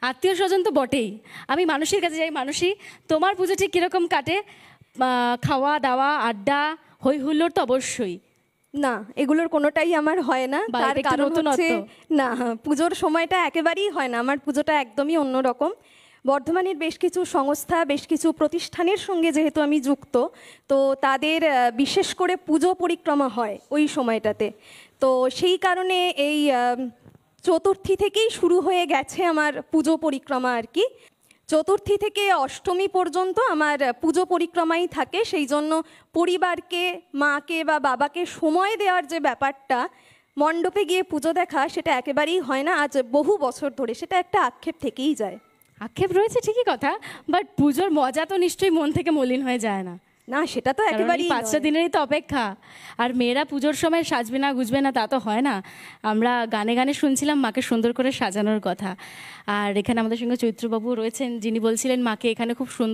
আত্মীয় স্বজন তো বটেই। আমি মানসীর কাছে যাই। মানসী, তোমার পুজো ঠিক কিরকম কাটে? খাওয়া দাওয়া, আড্ডা, হই হুল্লোড় তো অবশ্যই। না, এগুলোর কোনোটাই আমার হয় না। বা, তার এটা একটু কারণ হচ্ছে, নতুনত্ব। না, পুজোর সময়টা একেবারেই হয় না। আমার পুজোটা একদমই অন্যরকম। বর্ধমানের বেশ কিছু সংস্থা, বেশ কিছু প্রতিষ্ঠানের সঙ্গে যেহেতু আমি যুক্ত, তো তাদের বিশেষ করে পুজো পরিক্রমা হয় ওই সময়টাতে। তো সেই কারণে এই চতুর্থী থেকেই শুরু হয়ে গেছে আমার পুজো পরিক্রমা আর কি। চতুর্থী থেকে অষ্টমী পর্যন্ত আমার পুজো পরিক্রমাই থাকে। সেই জন্য পরিবারকে, মাকে বা বাবাকে সময় দেওয়ার যে ব্যাপারটা, মণ্ডপে গিয়ে পুজো দেখা, সেটা একেবারেই হয় না আজ বহু বছর ধরে। সেটা একটা আক্ষেপ থেকেই যায়। আক্ষেপ রয়েছে ঠিকই কথা, বাট পুজোর মজা তো নিশ্চয়ই মন থেকে মলিন হয়ে যায় না। না, সেটা তো একেবারেই 5টা নয়। দিনেরই তো অপেক্ষা। আর মেয়েরা পুজোর সময় সাজবে না, গুজবে না, তা তো হয় না। আমরা গানে গানে শুনছিলাম মাকে সুন্দর করে সাজানোর কথা। আর এখানে আমাদের সঙ্গে চৈত্রবাবু রয়েছেন, যিনি বলছিলেন মাকে এখানে খুব সুন্দর